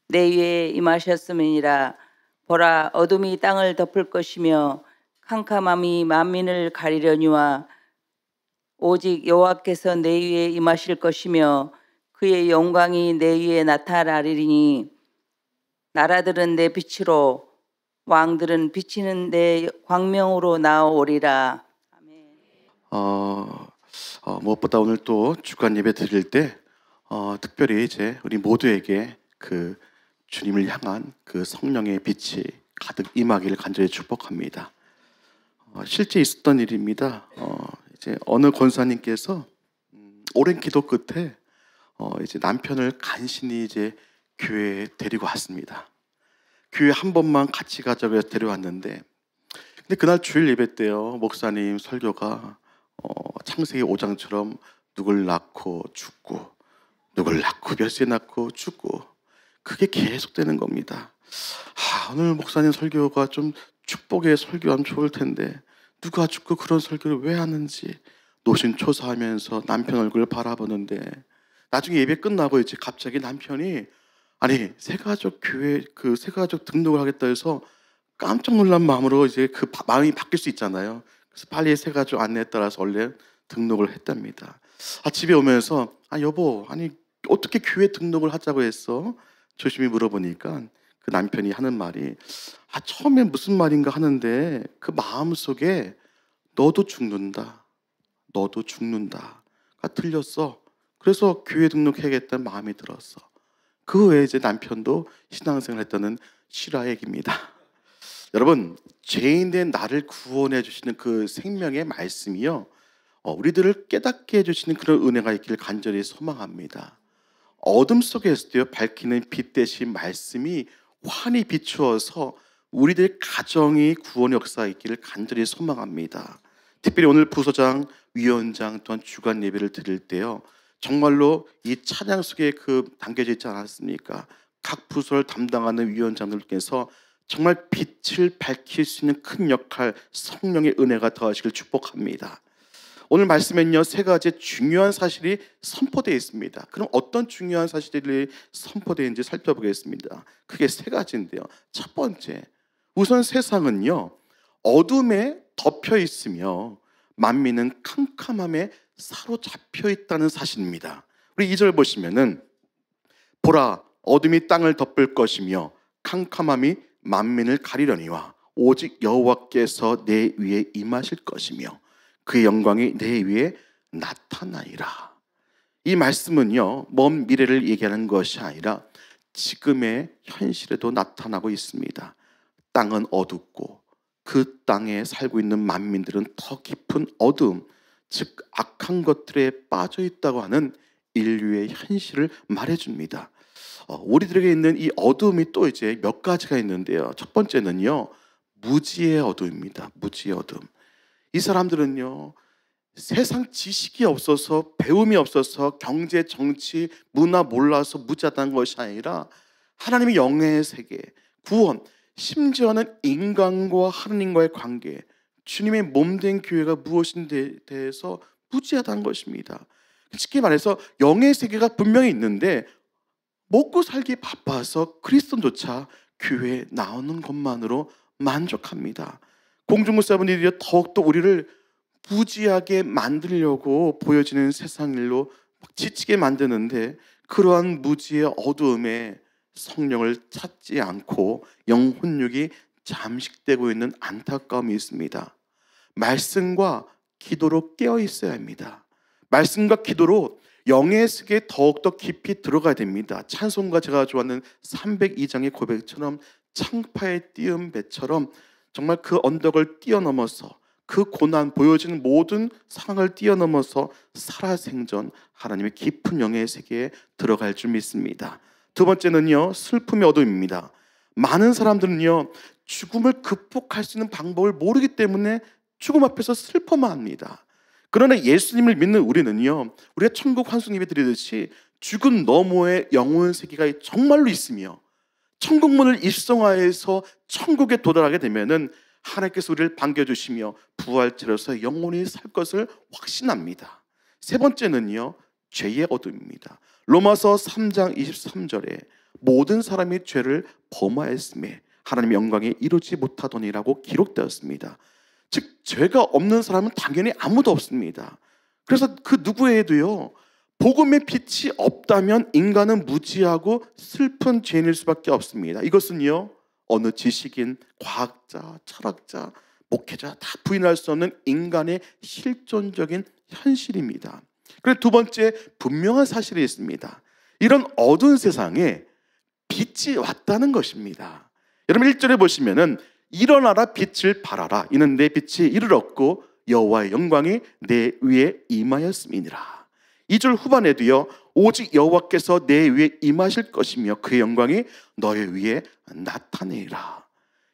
내 위에 임하셨음이니라. 보라, 어둠이 땅을 덮을 것이며 캄캄함이 만민을 가리려니와 오직 여호와께서 내 위에 임하실 것이며 그의 영광이 내 위에 나타나리니 나라들은 내 빛으로 왕들은 비치는 내 광명으로 나오리라. 아멘. 무엇보다 오늘 또 주간 예배 드릴 때 특별히 이제 우리 모두에게 그 주님을 향한 그 성령의 빛이 가득 임하기를 간절히 축복합니다. 실제 있었던 일입니다. 이제 어느 권사님께서 오랜 기도 끝에 이제 남편을 간신히 이제 교회에 데리고 왔습니다. 교회 한 번만 같이 가자고 해서 데려왔는데, 근데 그날 주일 예배 때요, 목사님 설교가 창세기 5장처럼 누굴 낳고 죽고, 누굴 낳고 몇 세 낳고 죽고, 그게 계속되는 겁니다. 오늘 목사님 설교가 좀 축복의 설교하면 좋을 텐데 누가 죽고 그런 설교를 왜 하는지 노심초사하면서 남편 얼굴을 바라보는데, 나중에 예배 끝나고 이제 갑자기 남편이 새가족 교회 그 새가족 등록을 하겠다 해서 깜짝 놀란 마음으로 이제 그 마음이 바뀔 수 있잖아요. 그래서 빨리 새가족 안내에 따라서 원래 등록을 했답니다. 집에 오면서 여보, 어떻게 교회 등록을 하자고 했어? 조심히 물어보니까 그 남편이 하는 말이 처음에 무슨 말인가 하는데 그 마음속에 너도 죽는다, 너도 죽는다가 들렸어. 그래서 교회 등록해야겠다는 마음이 들었어. 그 후에 이제 남편도 신앙생활을 했다는 실화 얘기입니다. 여러분, 죄인된 나를 구원해 주시는 그 생명의 말씀이요, 우리들을 깨닫게 해주시는 그런 은혜가 있기를 간절히 소망합니다. 어둠 속에서도요 밝히는 빛 대신 말씀이 환히 비추어서 우리들 가정이 구원의 역사가 있기를 간절히 소망합니다. 특별히 오늘 부서장, 위원장 또한 주간 예배를 드릴 때요, 정말로 이 찬양 속에 담겨져 있지 않았습니까? 각 부서를 담당하는 위원장들께서 정말 빛을 밝힐 수 있는 큰 역할, 성령의 은혜가 더하시길 축복합니다. 오늘 말씀에는요, 세 가지 중요한 사실이 선포되어 있습니다. 그럼 어떤 중요한 사실이 선포되어 있는지 살펴보겠습니다. 크게 세 가지인데요. 첫 번째, 우선 세상은요 어둠에 덮여 있으며 만민은 캄캄함에 사로잡혀 있다는 사실입니다. 우리 2절 보시면은 보라, 어둠이 땅을 덮을 것이며 캄캄함이 만민을 가리려니와 오직 여호와께서 내 위에 임하실 것이며 그의 영광이 내 위에 나타나리라. 이 말씀은요 먼 미래를 얘기하는 것이 아니라 지금의 현실에도 나타나고 있습니다. 땅은 어둡고 그 땅에 살고 있는 만민들은 더 깊은 어두움, 즉 악한 것들에 빠져 있다고 하는 인류의 현실을 말해줍니다. 우리들에게 있는 이 어두움이 또 이제 몇 가지가 있는데요. 첫 번째는요 무지의 어두움입니다. 무지의 어두움. 이 사람들은요 세상 지식이 없어서, 배움이 없어서, 경제, 정치, 문화 몰라서 무지하다는 것이 아니라 하나님의 영의 세계, 구원, 심지어는 인간과 하나님과의 관계, 주님의 몸된 교회가 무엇인지에 대해서 무지하다는 것입니다. 쉽게 말해서 영의 세계가 분명히 있는데 먹고 살기 바빠서 크리스천조차 교회에 나오는 것만으로 만족합니다. 공중무사분들이 더욱더 우리를 무지하게 만들려고 보여지는 세상 일로 지치게 만드는데, 그러한 무지의 어두움에 성령을 찾지 않고 영혼육이 잠식되고 있는 안타까움이 있습니다. 말씀과 기도로 깨어 있어야 합니다. 말씀과 기도로 영의 세계에 더욱더 깊이 들어가야 됩니다. 찬송가 제가 좋아하는 302장의 고백처럼 창파에 띄운 배처럼 정말 그 언덕을 뛰어넘어서 그 고난, 보여지는 모든 상황을 뛰어넘어서 살아생전 하나님의 깊은 영의 세계에 들어갈 줄 믿습니다. 두 번째는요 슬픔의 어둠입니다. 많은 사람들은요 죽음을 극복할 수 있는 방법을 모르기 때문에 죽음 앞에서 슬퍼만 합니다. 그러나 예수님을 믿는 우리는요, 우리가 천국 환송 예배 드리듯이 죽음 너머의 영혼 세계가 정말로 있으며 천국 문을 입성하여서 천국에 도달하게 되면은 하나님께서 우리를 반겨주시며 부활체로서 영원히 살 것을 확신합니다. 세 번째는요 죄의 어둠입니다. 로마서 3장 23절에 모든 사람이 죄를 범하였음에 하나님의 영광이 이루지 못하더니라고 기록되었습니다. 즉 죄가 없는 사람은 당연히 아무도 없습니다. 그래서 그 누구에도요 복음의 빛이 없다면 인간은 무지하고 슬픈 죄인일 수밖에 없습니다. 이것은요 어느 지식인, 과학자, 철학자, 목회자 다 부인할 수 없는 인간의 실존적인 현실입니다. 그리고 두 번째 분명한 사실이 있습니다. 이런 어두운 세상에 빛이 왔다는 것입니다. 여러분 1절에 보시면은 일어나라 빛을 발하라 이는 내 빛이 이르렀고 여호와의 영광이 내 위에 임하였음이니라. 2절 후반에도요 오직 여호와께서 내 위에 임하실 것이며 그의 영광이 너의 위에 나타내리라.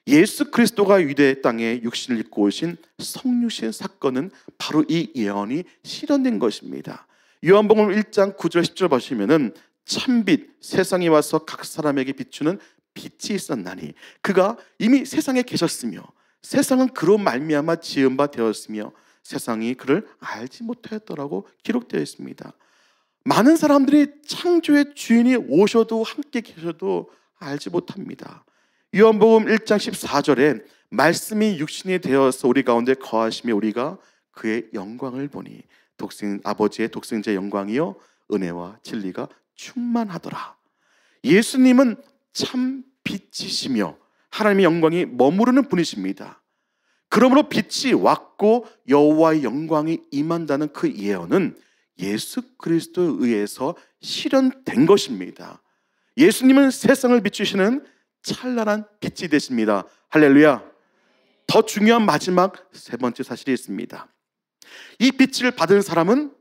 예수 그리스도가 유대 땅에 육신을 입고 오신 성육신 사건은 바로 이 예언이 실현된 것입니다. 요한복음 1장 9절 10절 보시면은 참빛 세상에 와서 각 사람에게 비추는 빛이 있었나니 그가 이미 세상에 계셨으며 세상은 그로 말미암아 지은 바 되었으며 세상이 그를 알지 못하였더라고 기록되어 있습니다. 많은 사람들이 창조의 주인이 오셔도 함께 계셔도 알지 못합니다. 요한복음 1장 14절에 말씀이 육신이 되어서 우리 가운데 거하시며 우리가 그의 영광을 보니 아버지의 독생자의 영광이요 은혜와 진리가 충만하더라. 예수님은 참 빛이시며 하나님의 영광이 머무르는 분이십니다. 그러므로 빛이 왔고 여호와의 영광이 임한다는 그 예언은 예수 그리스도에 의해서 실현된 것입니다. 예수님은 세상을 비추시는 찬란한 빛이 되십니다. 할렐루야. 더 중요한 마지막 세 번째 사실이 있습니다. 이 빛을 받은 사람은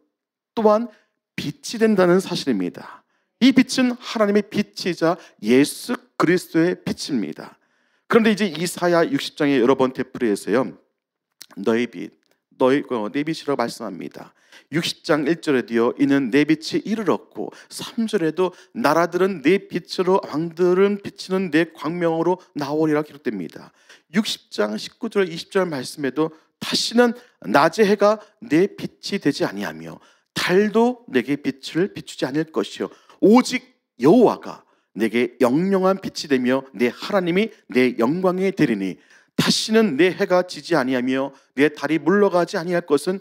또한 빛이 된다는 사실입니다. 이 빛은 하나님의 빛이자 예수 그리스도의 빛입니다. 그런데 이제 이사야 60장에 여러 번 되풀이해서요 너의 빛, 내 빛이라고 말씀합니다. 60장 1절에도요 이는 내 빛이 이르렀고 3절에도 나라들은 내 빛으로 왕들은 비치는 내 광명으로 나오리라 기록됩니다. 60장 19절 20절 말씀에도 다시는 낮의 해가 내 빛이 되지 아니하며 달도 내게 빛을 비추지 않을 것이요 오직 여호와가 내게 영영한 빛이 되며 내 하나님이 내 영광에 되리니 다시는 내 해가 지지 아니하며 내 달이 물러가지 아니할 것은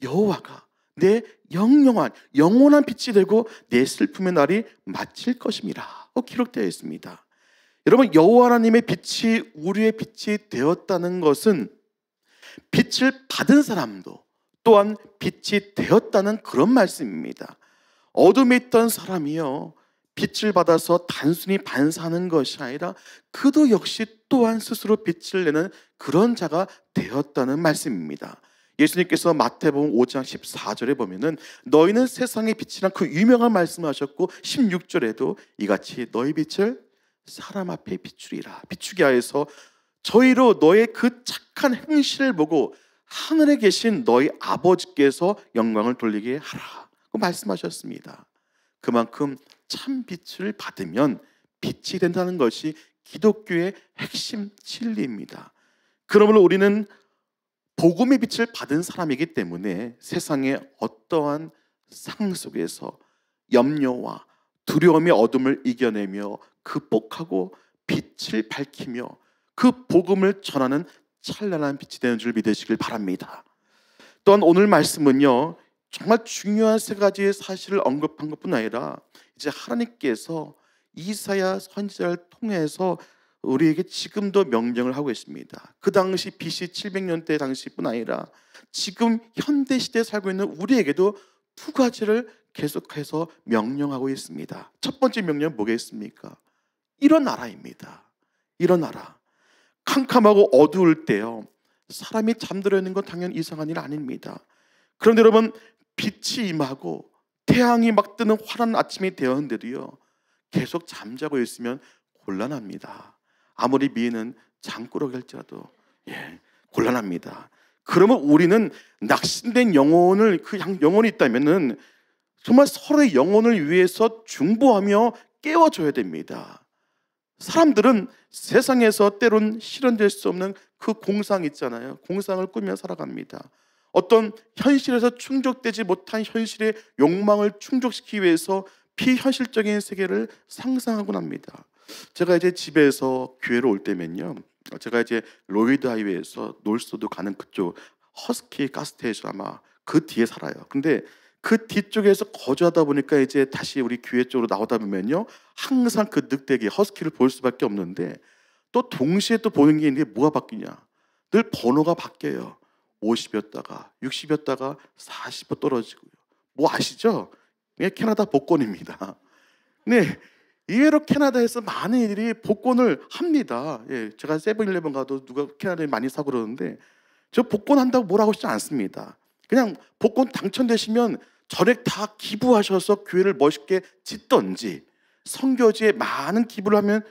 여호와가 내 영원한 빛이 되고 내 슬픔의 날이 마칠 것임이라 기록되어 있습니다. 여러분 여호와 하나님의 빛이 우리의 빛이 되었다는 것은 빛을 받은 사람도 또한 빛이 되었다는 그런 말씀입니다. 어둠에 있던 사람이요 빛을 받아서 단순히 반사하는 것이 아니라 그도 역시 또한 스스로 빛을 내는 그런 자가 되었다는 말씀입니다. 예수님께서 마태복음 5장 14절에 보면은 너희는 세상의 빛이란 그 유명한 말씀을 하셨고 16절에도 이같이 너희 빛을 사람 앞에 비추리라 비추게 하여서 저희로 너의 그 착한 행실을 보고 하늘에 계신 너희 아버지께서 영광을 돌리게 하라 그 말씀하셨습니다. 그만큼 참 빛을 받으면 빛이 된다는 것이 기독교의 핵심 진리입니다. 그러므로 우리는 복음의 빛을 받은 사람이기 때문에 세상의 어떠한 상황 속에서 염려와 두려움의 어둠을 이겨내며 극복하고 빛을 밝히며 그 복음을 전하는 찬란한 빛이 되는 줄 믿으시길 바랍니다. 또한 오늘 말씀은요 정말 중요한 세 가지의 사실을 언급한 것뿐 아니라 이제 하나님께서 이사야 선지자를 통해서 우리에게 지금도 명령을 하고 있습니다. 그 당시 BC 700년대 당시뿐 아니라 지금 현대 시대에 살고 있는 우리에게도 두 가지를 계속해서 명령하고 있습니다. 첫 번째 명령은 뭐겠습니까? 일어나라입니다. 일어나라. 캄캄하고 어두울 때요 사람이 잠들어 있는 건 당연히 이상한 일 아닙니다. 그런데 여러분 빛이 임하고 태양이 막 뜨는 환한 아침이 되었는데도요 계속 잠자고 있으면 곤란합니다. 아무리 미인은 장꾸러기 할지라도 곤란합니다. 그러면 우리는 낙심된 영혼이 있다면은 정말 서로의 영혼을 위해서 중보하며 깨워줘야 됩니다. 사람들은 세상에서 때론 실현될 수 없는 그 공상 있잖아요. 공상을 꾸며 살아갑니다. 어떤 현실에서 충족되지 못한 현실의 욕망을 충족시키기 위해서 비현실적인 세계를 상상하곤 합니다. 제가 이제 집에서 교회로 올 때면요, 제가 이제 로이드 하이웨이에서 놀스도 가는 그쪽 허스키 가스스테이션 아마 그 뒤에 살아요. 근데 그 뒤쪽에서 거주하다 보니까 이제 다시 우리 교회 쪽으로 나오다 보면요, 항상 그 늑대기 허스키를 볼 수밖에 없는데, 또 동시에 또 보는 게 있는데 뭐가 바뀌냐? 늘 번호가 바뀌어요. 50이었다가 60이었다가 40로 떨어지고요. 뭐 아시죠? 이게 캐나다 복권입니다. 네, 의외로 캐나다에서 많은 이들이 복권을 합니다. 예, 제가 세븐일레븐 가도 누가 캐나다에 많이 사고 그러는데, 저 복권 한다고 뭐라고 하지 않습니다. 그냥 복권 당첨되시면 전액 다 기부하셔서 교회를 멋있게 짓던지 선교지에 많은 기부를 하면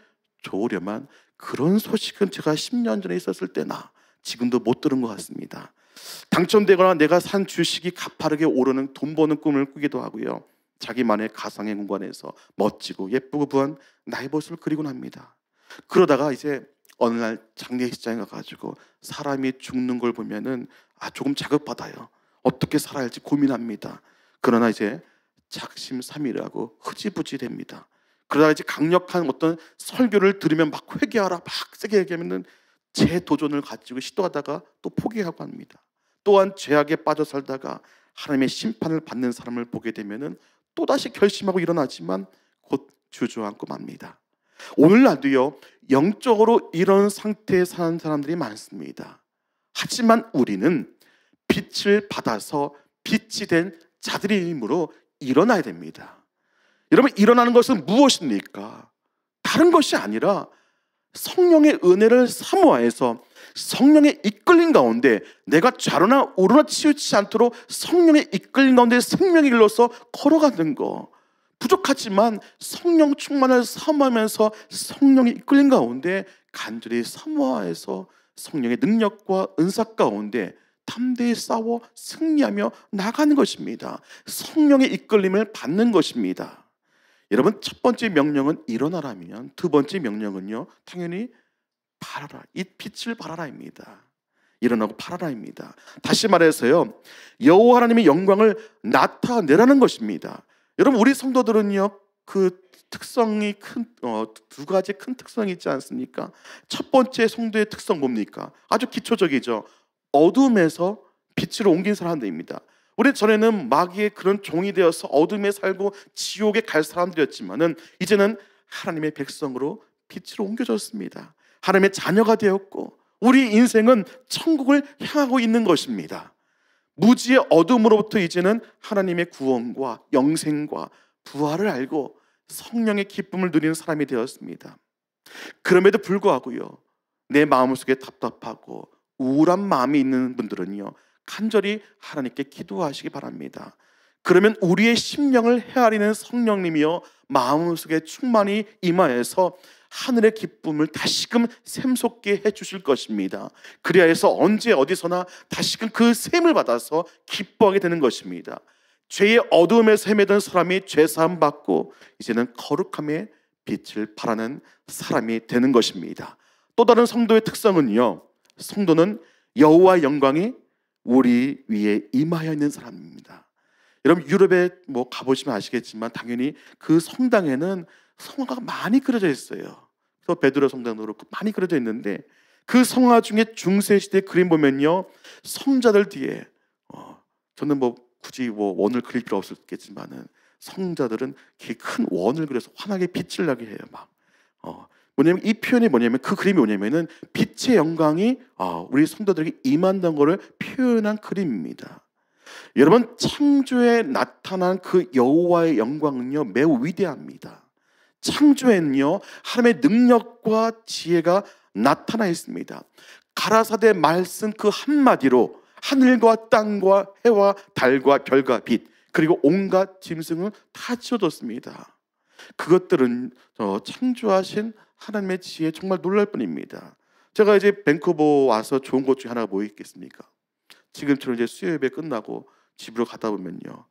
좋으려만, 그런 소식은 제가 10년 전에 있었을 때나 지금도 못 들은 것 같습니다. 당첨되거나 내가 산 주식이 가파르게 오르는 돈 버는 꿈을 꾸기도 하고요, 자기만의 가상의 공간에서 멋지고 예쁘고 부한 나의 모습을 그리곤 합니다. 그러다가 이제 어느 날 장례식장에 가가지고 사람이 죽는 걸 보면은 조금 자극받아요. 어떻게 살아야 할지 고민합니다. 그러나 이제 작심삼일하고 흐지부지 됩니다. 그러다가 이제 강력한 어떤 설교를 들으면 막 회개하라 막 세게 얘기하면은 제 도전을 가지고 시도하다가 또 포기하고 합니다. 또한 죄악에 빠져 살다가 하나님의 심판을 받는 사람을 보게 되면은 또다시 결심하고 일어나지만 곧 주저앉고 맙니다. 오늘날도요, 영적으로 이런 상태에 사는 사람들이 많습니다. 하지만 우리는 빛을 받아서 빛이 된 자들임으로 일어나야 됩니다. 여러분, 일어나는 것은 무엇입니까? 다른 것이 아니라 성령의 은혜를 사모하여서 성령의 이끌림 가운데 내가 좌로나 우로나 치우치지 않도록 성령의 이끌림 가운데 생명의 길로서 걸어가는 거. 부족하지만 성령 충만을 사모하면서 성령의 이끌림 가운데 간절히 사모하여서 성령의 능력과 은사 가운데 담대히 싸워 승리하며 나가는 것입니다. 성령의 이끌림을 받는 것입니다. 여러분, 첫 번째 명령은 일어나라면, 두 번째 명령은요, 당연히 발하라, 이 빛을 발하라입니다. 일어나고 발하라입니다. 다시 말해서요, 여호와 하나님의 영광을 나타내라는 것입니다. 여러분, 우리 성도들은요, 그 특성이 두 가지 큰 특성이 있지 않습니까? 첫 번째 성도의 특성 뭡니까? 아주 기초적이죠. 어둠에서 빛으로 옮긴 사람들입니다. 우리 전에는 마귀의 그런 종이 되어서 어둠에 살고 지옥에 갈 사람들이었지만은 이제는 하나님의 백성으로 빛으로 옮겨졌습니다. 하나님의 자녀가 되었고 우리 인생은 천국을 향하고 있는 것입니다. 무지의 어둠으로부터 이제는 하나님의 구원과 영생과 부활을 알고 성령의 기쁨을 누리는 사람이 되었습니다. 그럼에도 불구하고요, 내 마음속에 답답하고 우울한 마음이 있는 분들은요, 간절히 하나님께 기도하시기 바랍니다. 그러면 우리의 심령을 헤아리는 성령님이여 마음속에 충만히 임하여서 하늘의 기쁨을 다시금 샘솟게 해주실 것입니다. 그리하여서 언제 어디서나 다시금 그 샘을 받아서 기뻐하게 되는 것입니다. 죄의 어두움에서 헤매던 사람이 죄사함 받고 이제는 거룩함의 빛을 발하는 사람이 되는 것입니다. 또 다른 성도의 특성은요, 성도는 여호와의 영광이 우리 위에 임하여 있는 사람입니다. 여러분, 유럽에 가보시면 아시겠지만 당연히 그 성당에는 성화가 많이 그려져 있어요. 그래서 베드로 성당도 그렇고 많이 그려져 있는데, 그 성화 중에 중세시대 그림 보면요, 성자들 뒤에 저는 굳이 원을 그릴 필요 없었겠지만은 성자들은 큰 원을 그려서 환하게 빛을 나게 해요. 뭐냐면 이 표현이 뭐냐면, 그 그림이 뭐냐면은 빛의 영광이 우리 성도들에게 임한다는 것을 표현한 그림입니다. 여러분, 창조에 나타난 그 여호와의 영광은요, 매우 위대합니다. 창조에는요, 하나님의 능력과 지혜가 나타나 있습니다. 가라사대 말씀 그 한마디로 하늘과 땅과 해와 달과 별과 빛, 그리고 온갖 짐승을 다 지어뒀습니다. 그것들은 창조하신 하나님의 지혜 정말 놀랄 뿐입니다. 제가 이제 밴쿠버 와서 좋은 것 중에 하나가 뭐 있겠습니까? 지금처럼 이제 수요예배 끝나고 집으로 가다 보면요,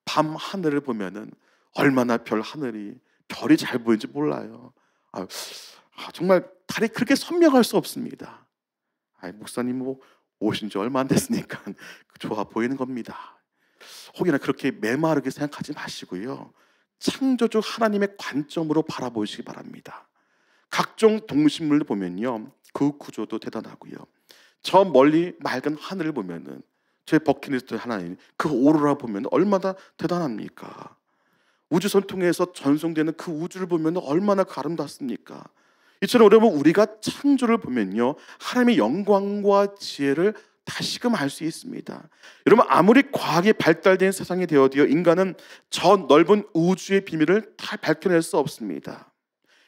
밤 하늘을 보면은 얼마나 별이 잘 보이는지 몰라요. 정말 달이 그렇게 선명할 수 없습니다. 목사님 오신 지 얼마 안 됐으니까 좋아 보이는 겁니다. 혹여나 그렇게 메마르게 생각하지 마시고요. 창조주 하나님의 관점으로 바라보시기 바랍니다. 각종 동식물을 보면요, 그 구조도 대단하고요. 저 멀리 맑은 하늘을 보면은 제 버킷리스트 하나인 그 오로라 보면 얼마나 대단합니까? 우주선 통해서 전송되는 그 우주를 보면 얼마나 아름답습니까? 이처럼 여러분, 우리가 창조를 보면요, 하나님의 영광과 지혜를 다시금 알 수 있습니다. 여러분, 아무리 과학이 발달된 세상이 되어도요, 인간은 저 넓은 우주의 비밀을 다 밝혀낼 수 없습니다.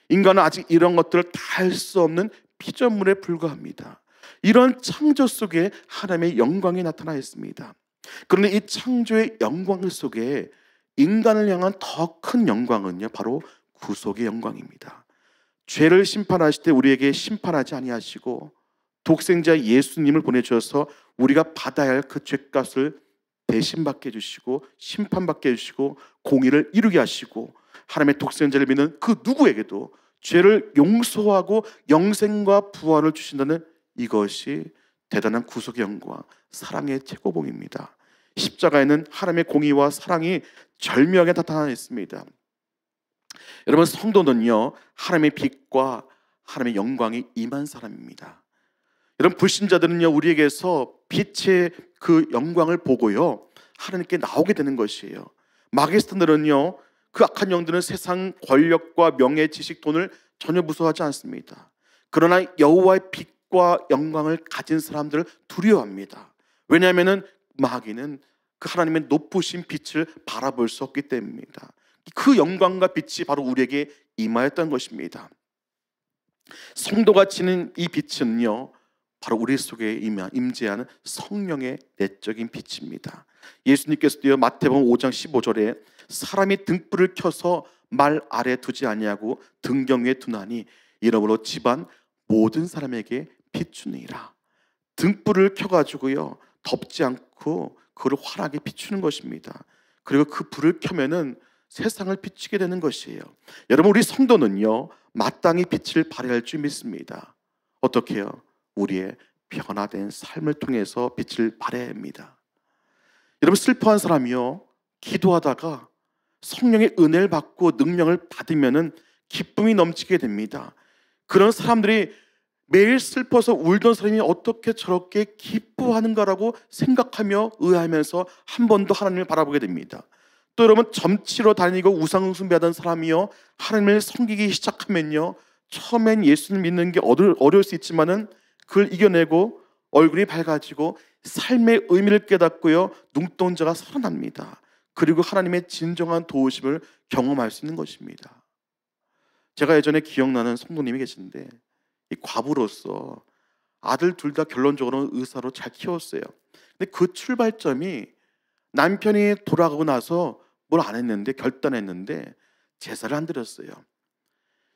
인간은 아직 이런 것들을 다 할 수 없는 피조물에 불과합니다. 이런 창조 속에 하나님의 영광이 나타나 있습니다. 그런데 이 창조의 영광 속에 인간을 향한 더 큰 영광은요, 바로 구속의 영광입니다. 죄를 심판하실 때 우리에게 심판하지 아니하시고 독생자 예수님을 보내주셔서 우리가 받아야 할 그 죄값을 대신받게 해주시고 심판받게 해주시고 공의를 이루게 하시고 하나님의 독생자를 믿는 그 누구에게도 죄를 용서하고 영생과 부활을 주신다는 이것이 대단한 구속의 영광, 사랑의 최고봉입니다. 십자가에는 하나님의 공의와 사랑이 절묘하게 나타나 있습니다. 여러분, 성도는요, 하나님의 빛과 하나님의 영광이 임한 사람입니다. 여러분, 불신자들은요, 우리에게서 빛의 그 영광을 보고요, 하나님께 나오게 되는 것이에요. 마귀스탄들은요, 그 악한 영들은 세상 권력과 명예, 지식, 돈을 전혀 무서워하지 않습니다. 그러나 여호와의 빛과 영광을 가진 사람들을 두려워합니다. 왜냐하면 마귀는 그 하나님의 높으신 빛을 바라볼 수 없기 때문입니다. 그 영광과 빛이 바로 우리에게 임하였던 것입니다. 성도가 지닌 이 빛은요, 바로 우리 속에 임재하는 성령의 내적인 빛입니다. 예수님께서도요, 마태복음 5장 15절에 사람이 등불을 켜서 말 아래 두지 아니하고 등경 위에 두나니 이러므로 집안 모든 사람에게 비추니라. 등불을 켜가지고요, 덮지 않고 그를 환하게 비추는 것입니다. 그리고 그 불을 켜면은 세상을 비추게 되는 것이에요. 여러분, 우리 성도는요, 마땅히 빛을 발휘할 줄 믿습니다. 어떻게 해요? 우리의 변화된 삶을 통해서 빛을 발해야 합니다. 여러분, 슬퍼한 사람이요, 기도하다가 성령의 은혜를 받고 능력을 받으면은 기쁨이 넘치게 됩니다. 그런 사람들이 매일 슬퍼서 울던 사람이 어떻게 저렇게 기뻐하는가라고 생각하며 의아하면서 한 번 더 하나님을 바라보게 됩니다. 또 여러분, 점치러 다니고 우상 숭배하던 사람이요, 하나님을 섬기기 시작하면요, 처음엔 예수를 믿는 게 어려울 수 있지만은 그걸 이겨내고 얼굴이 밝아지고 삶의 의미를 깨닫고요, 눈동자가 살아납니다. 그리고 하나님의 진정한 도우심을 경험할 수 있는 것입니다. 제가 예전에 기억나는 성도님이 계신데, 이 과부로서 아들 둘 다 결론적으로는 의사로 잘 키웠어요. 근데 그 출발점이 남편이 돌아가고 나서 뭘 안 했는데, 결단했는데 제사를 안 드렸어요.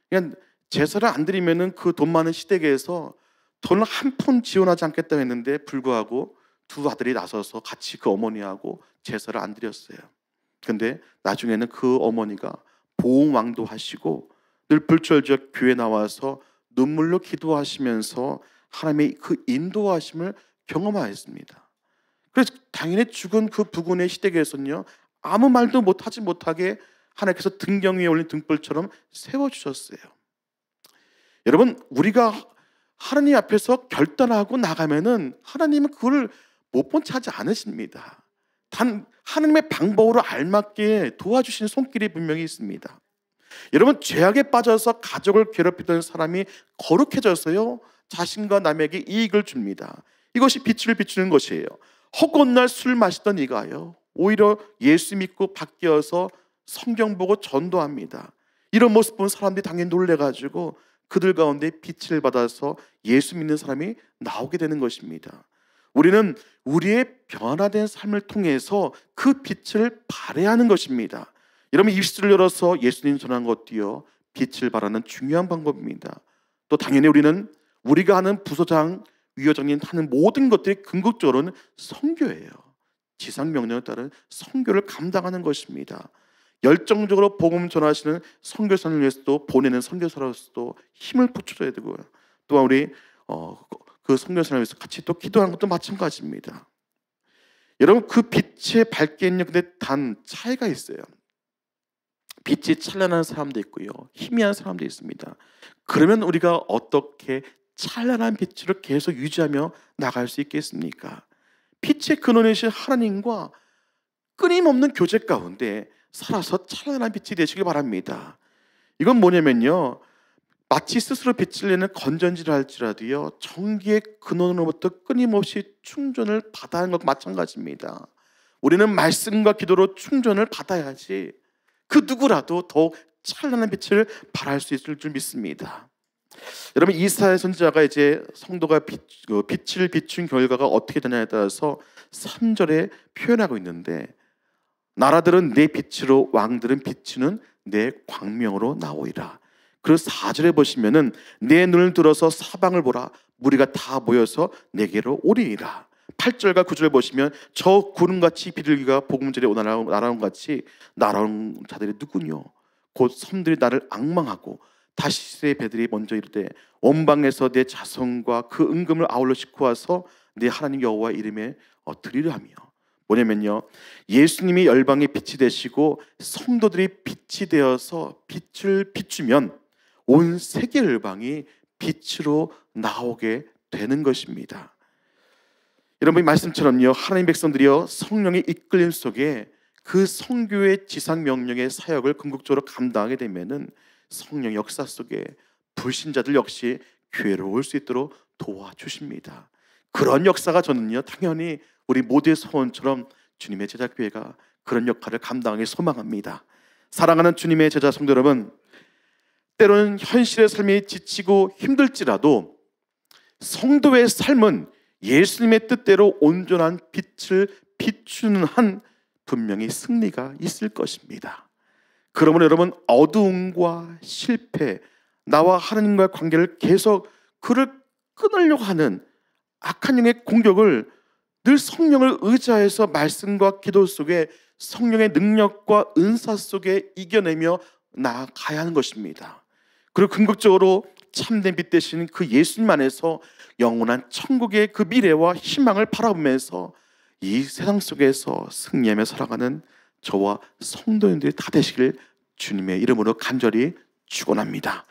그냥 제사를 안 드리면은 그 돈 많은 시댁에서 돈을 한 푼 지원하지 않겠다고 했는데 불구하고 두 아들이 나서서 같이 그 어머니하고 제사를 안 드렸어요. 근데 나중에는 그 어머니가 보응왕도 하시고 늘 불철주야 교회 나와서 눈물로 기도하시면서 하나님의 그 인도하심을 경험하였습니다. 그래서 당연히 죽은 그 부군의 시댁에서는요, 아무 말도 못하게 하나님께서 등경 위에 올린 등불처럼 세워주셨어요. 여러분, 우리가 하나님 앞에서 결단하고 나가면은 하나님은 그걸 못 본 채 하지 않으십니다. 단 하나님의 방법으로 알맞게 도와주시는 손길이 분명히 있습니다. 여러분, 죄악에 빠져서 가족을 괴롭히던 사람이 거룩해져서요, 자신과 남에게 이익을 줍니다. 이것이 빛을 비추는 것이에요. 허구날 술 마시던 이가요, 오히려 예수 믿고 바뀌어서 성경 보고 전도합니다. 이런 모습 본 사람들이 당연히 놀래가지고 그들 가운데 빛을 받아서 예수 믿는 사람이 나오게 되는 것입니다. 우리는 우리의 변화된 삶을 통해서 그 빛을 발해하는 것입니다. 여러분, 입술을 열어서 예수님 전하는 것도요, 빛을 발하는 중요한 방법입니다. 또 당연히 우리는 우리가 하는 부서장, 위원장님 하는 모든 것들이 궁극적으로는 선교예요. 지상명령에 따른 선교를 감당하는 것입니다. 열정적으로 복음 전하시는 선교사를 위해서도, 보내는 선교사로서도 힘을 붙여줘야 되고요. 또한 우리 그 성령을 위해서 같이 또 기도하는 것도 마찬가지입니다. 여러분, 그 빛의 밝게 있는, 근데 단 차이가 있어요. 빛이 찬란한 사람도 있고요, 희미한 사람도 있습니다. 그러면 우리가 어떻게 찬란한 빛을 계속 유지하며 나갈 수 있겠습니까? 빛의 근원이신 하나님과 끊임없는 교제 가운데 살아서 찬란한 빛이 되시길 바랍니다. 이건 뭐냐면요, 마치 스스로 빛을 내는 건전지를 할지라도요, 전기의 근원으로부터 끊임없이 충전을 받아야 하는 것과 마찬가지입니다. 우리는 말씀과 기도로 충전을 받아야지 그 누구라도 더욱 찬란한 빛을 발할 수 있을 줄 믿습니다. 여러분, 이사야 선지자가 이제 성도가 빛을 비춘 결과가 어떻게 되냐에 따라서 3절에 표현하고 있는데, 나라들은 내 빛으로, 왕들은 비추는 내 광명으로 나오리라. 그리고 4절에 보시면은 내 눈을 들어서 사방을 보라, 무리가 다 모여서 내게로 오리니라. 8절과 9절 보시면 저 구름같이 비둘기가 복음절에 날아온 같이 날아온 자들이 누구뇨? 곧 섬들이 나를 앙망하고 다시스의 배들이 먼저 이르되 원방에서 내 자손과 그 은금을 아울러 싣고 와서 내 하나님 여호와 이름에 드리려 하며. 뭐냐면요, 예수님이 열방의 빛이 되시고 성도들이 빛이 되어서 빛을 비추면 온 세계 열방이 빛으로 나오게 되는 것입니다. 여러분, 이 말씀처럼요, 하나님 백성들이요 성령의 이끌림 속에 그 성교의 지상 명령의 사역을 궁극적으로 감당하게 되면은 성령 역사 속에 불신자들 역시 교회로 올 수 있도록 도와주십니다. 그런 역사가 저는요, 당연히 우리 모두의 소원처럼 주님의 제자교회가 그런 역할을 감당하기 소망합니다. 사랑하는 주님의 제자 성도 여러분, 때로는 현실의 삶이 지치고 힘들지라도 성도의 삶은 예수님의 뜻대로 온전한 빛을 비추는 한 분명히 승리가 있을 것입니다. 그러므로 여러분, 어두움과 실패, 나와 하나님과의 관계를 계속 그를 끊으려고 하는 악한 영의 공격을 늘 성령을 의지해서 말씀과 기도 속에 성령의 능력과 은사 속에 이겨내며 나아가야 하는 것입니다. 그리고 궁극적으로 참된 빛 되신 그 예수님 안에서 영원한 천국의 그 미래와 희망을 바라보면서 이 세상 속에서 승리하며 살아가는 저와 성도님들이 다 되시길 주님의 이름으로 간절히 축원합니다.